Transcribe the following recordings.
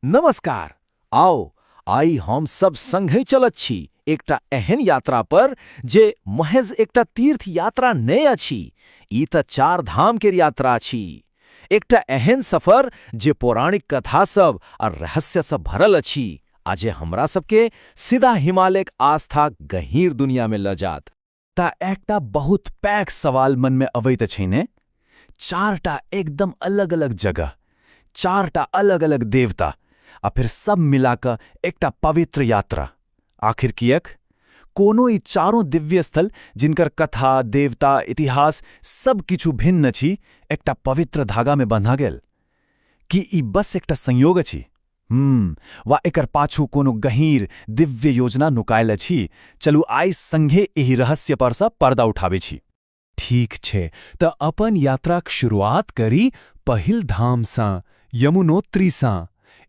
नमस्कार। आओ आई हम सब संगे चलत छी एकटा एहन यात्रा पर जे महज एकटा तीर्थ यात्रा नहि अछि। ई त चार धाम के यात्रा छी। एकटा एहन सफर जे पौराणिक कथा सब आ रहस्य सब भरल अछि आ जे हमरा सबके सीधा हिमालयक आस्थाक गहींर दुनिया में ल जात। ता एकटा बहुत पैघ सवाल मन में अबैत अछि ने। चारटा एकदम अलग अलग जगह, चारटा अलग अलग देवता, आ फिर सब मिलाकर एकटा पवित्र यात्रा। आखिर कियक? कोनो ई चारों दिव्य स्थल जिनकर कथा, देवता, इतिहास सब किछु भिन्न अछि, एकटा पवित्र धागा में बंधा गेल। कि ई बस एकटा संयोग अछि? वा एकर पाछू कोनो गहींर दिव्य योजना नुकायल अछि? चलू आइ संगे एहि रहस्य पर सँ पर्दा उठाबै छी। ठीक छै, त अपन यात्राक शुरुआत करी पहिल धाम सँ, यमुनोत्री सँ।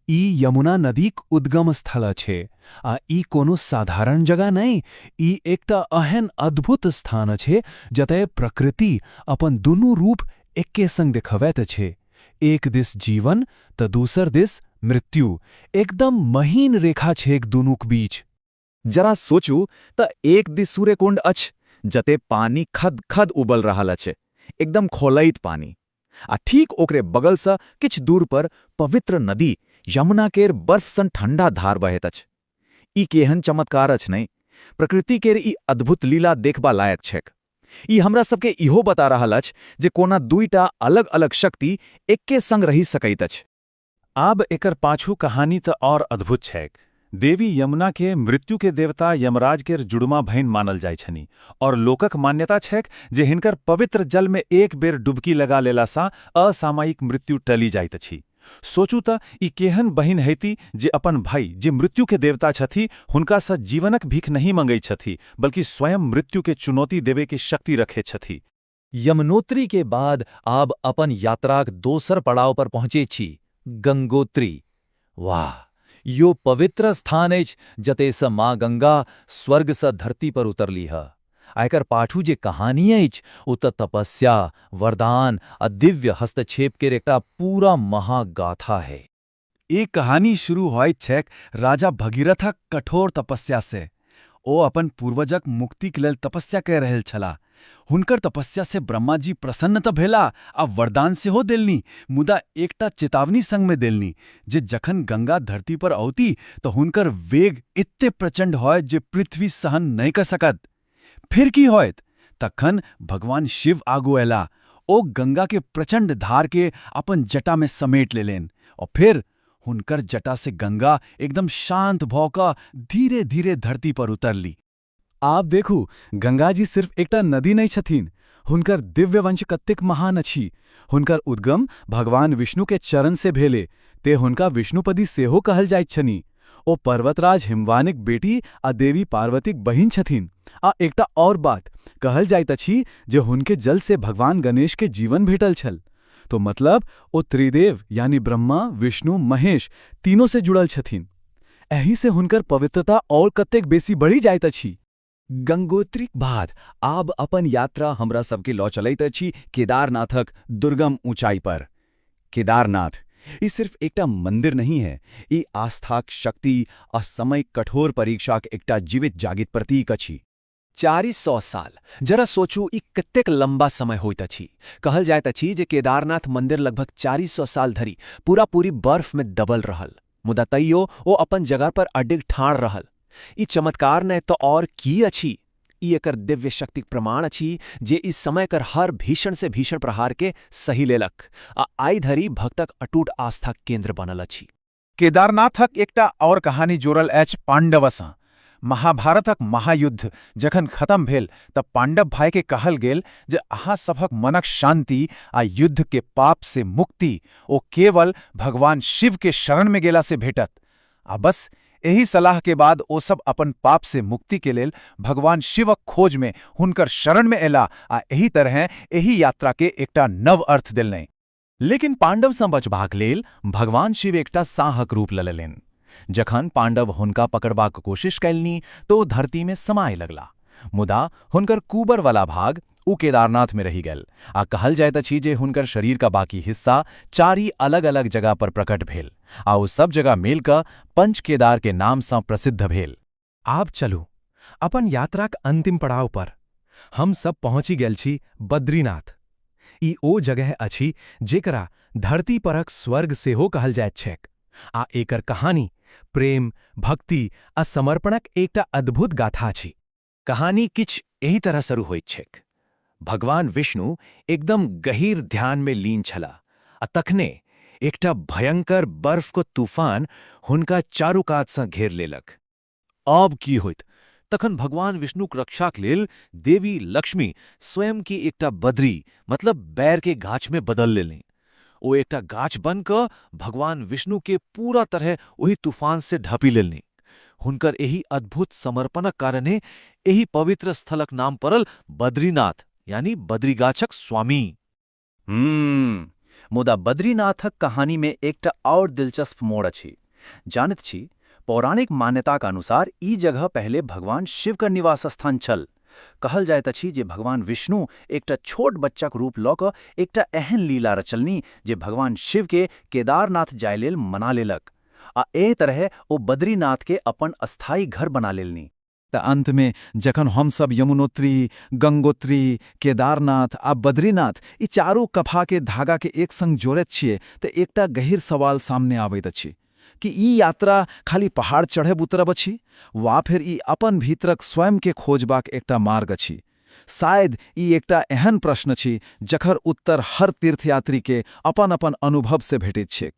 ई यमुना नदीक उद्गम स्थल छै, आ ई कोनो साधारण जगह नहि, ई एकटा एहन अद्भुत स्थान छै जतय प्रकृति अपन दुनू रूप एके संग देखबैत छै। एक दिस जीवन त दूसर दिस मृत्यु, एकदम महीन रेखा छैक दुनूक बीच। जरा सोचू त एक दिस सूर्यकुंड अछि जते पानी खद खद उबल रहल अछि, एकदम खौलैत पानी। आ ठीक ओकरे बगल सँ किछ दूर पर पवित्र नदी यमुना केर बर्फ सन ठंडा धार बहैत अछि। ई केहन चमत्कार अछि नहीं? प्रकृति केर ई अद्भुत लीला देखबा लायक छैक। ई हमरा सबके इहो बता रहल अछि जे कोना दुईटा अलग अलग शक्ति एके संग रहि सकैत अछि। आब एकर पाछू कहानी त और अद्भुत छैक। देवी यमुना के मृत्यु के देवता यमराज केर जुड़मा बहिन मानल जाइ छनि, और लोकक मान्यता छैक जे हिनकर पवित्र जल में एक बेर डुबकी लगा लेला सँ असामयिक मृत्यु टली जाइत अछि। सोचू त ई केहन बहिन हेती जे अपन भाई जे मृत्यु के देवता छथि हुनका सँ जीवनक भीख नहीं मंगै छथि, बल्कि स्वयं मृत्यु के चुनौती देवे के शक्ति रखे छथि। यमुनोत्री के बाद आब अपन यात्राक दोसर पड़ाव पर पहुँचे छी, गंगोत्री। वाह, यो पवित्र स्थान अछि जते सँ माँ गंगा स्वर्ग सँ धरती पर उतरलीह। आ एकर पाछू जे कहानी अछि ओ त तपस्या, वरदान आ दिव्य हस्तक्षेप केर एकटा पूरा महागाथा है। ई कहानी शुरू होइत छैक राजा भगीरथक कठोर तपस्या से। ओ अपन पूर्वजक मुक्तिक लेल तपस्या कऽ रहल छलाह। हुनकर तपस्या से ब्रह्मा जी प्रसन्न त भेला आ वरदान सेहो देलनि, मुदा एकटा चेतावनी संग में देलनि जे जखन गंगा धरती पर औती तऽ हुनकर वेग एते प्रचंड होयत जे पृथ्वी सहन नहि कऽ सकत। फिर की होयत? तखन भगवान शिव आगू अयला। ओ गंगा के प्रचंड धार के अपन जटा में समेट लेलनि, और फिर हुनकर जटा से गंगा एकदम शांत भऽ कऽ धीरे धीरे धरती पर उतरली। आब देखू, गंगा जी सिर्फ एकटा नदी नहीं छथिन, हुनकर दिव्य वंश कतेक महान अछि। हुनकर उद्गम भगवान विष्णु के चरण से भेले, ते हुनका विष्णुपदी सेहो कहल जाइत छनि। ओ पर्वतराज हिमवानिक बेटी आ देवी पार्वतीक बहिन छथिन। आ एकटा और बात कहल जाइत अछि जे हुनके जल से भगवान गणेश के जीवन भेटल छल। तो मतलब ओ त्रिदेव यानी ब्रह्मा, विष्णु, महेश तीनों से जुड़ल छथिन। एही से हुनकर पवित्रता और कतेक बेसी बढ़ी जाइत अछि। गंगोत्रीक बाद आब अपन यात्रा हमरा सबके लऽ चलैत अछि केदारनाथक दुर्गम ऊंचाई पर। केदारनाथ ई सिर्फ एकटा मंदिर नहीं है, ई आस्थाक शक्ति आ समय कठोर परीक्षाक एकटा जीवित जागित प्रतीक अछि। 400 साल, जरा सोचू ई कतेक लंबा समय होइत अछि। कहल जाइत अछि जे केदारनाथ मंदिर लगभग 400 साल धरि पूरी बर्फ में दबल रहल, मुदा तैयो ओ अपन जगह पर अडिग ठाढ़ रहल। ई चमत्कार नहि तो और की अछि? ई एकर दिव्य शक्तिक प्रमाण अछि जे इस समय कर हर भीषण से भीषण प्रहार के सही लेलक आ आइ धरि भक्तक अटूट आस्थाक केंद्र बनल अछि। केदारनाथक एकटा और कहानी जोड़ल अछि पांडव सँ। महाभारतक महायुद्ध जखन खत्म भेल तऽ पांडव भाई के कहल गेल जे अहाँ सभक मनक शांति आ युद्ध के पाप से मुक्ति ओ केवल भगवान शिव के शरण में गेला से भेटत। आ बस एही सलाह के बाद ओ सब अपन पाप से मुक्ति के लेल भगवान शिवक खोज में हुनकर शरण में एला आ एही तरह एही यात्रा के एकटा नव अर्थ देलनि। लेकिन पांडव सँ बचबाक लेल भगवान शिव एकटा साहक रूप लऽ लेलनि। जखन पांडव हुनका पकड़बाक कोशिश कयलनि तो धरती में समाय लगला। मुदा हुनकर कुबर वाला भाग उ केदारनाथ में रही गेल आ कहल जाइत अछि जे हुनकर शरीर का बाकी हिस्सा चारि अलग अलग जगह पर प्रकट भेल आ ओ सब जगह मिल कऽ पंच केदार के नाम सँ प्रसिद्ध भेल। आब चलू अपन यात्राक अंतिम पड़ाव पर। हम सब पहुँचि गेल छी बद्रीनाथ। ई ओ जगह अछि जेकरा धरती परक स्वर्ग सेहो कहल जाइत छैक आ एकर कहानी प्रेम, भक्ति आ समर्पणक एकटा अद्भुत गाथा अछि। कहानी किछ एही तरह शुरू होइत छैक। भगवान विष्णु एकदम गहीर ध्यान में लीन छला आ तखने एकटा भयंकर बर्फ को तूफान हुनका चारू कात सँ घेर लेलक। अब की होइत? तखन भगवान विष्णुक रक्षाक लेल देवी लक्ष्मी स्वयं की एकटा बद्री मतलब बैर के गाछ में बदल लेलनि। ओ एकटा गाछ बन कऽ भगवान विष्णु के पूरा तरह ओही तूफान से ढपी लेलनि। हुनकर एही अद्भुत समर्पणक कारणे एही पवित्र स्थलक नाम पड़ल बद्रीनाथ यानी बद्रीगाछक स्वामी। मुदा बद्रीनाथक कहानी में एकटा और दिलचस्प मोड़ अछि। जानैत छी, पौराणिक मान्यताक अनुसार ई जगह पहले भगवान शिव का निवास स्थान छल। कहल जाइत अछि जे भगवान विष्णु एकटा छोट बच्चाक रूप लऽ कऽ एकटा एहन लीला रचलनि जे भगवान शिव के केदारनाथ जाय लेल मना लेलक आ एहि तरह ओ बद्रीनाथ के अपन अस्थायी घर बना लेलनि। त अंत में जखन हम सब यमुनोत्री, गंगोत्री, केदारनाथ आ बद्रीनाथ ई चारू कफा के धागा के एक संग जोड़ैत छियै त एकटा गहीर सवाल सामने आबैत अछि कि ई यात्रा खाली पहाड़ चढ़ब उतरब अछि वा फेर ई अपन भीतरक स्वयं के खोजबाक एकटा मार्ग अछि। शायद ई एकटा एहन प्रश्न अछि जकर उत्तर हर तीर्थयात्री के अपन अपन अनुभव से भेटैत छैक।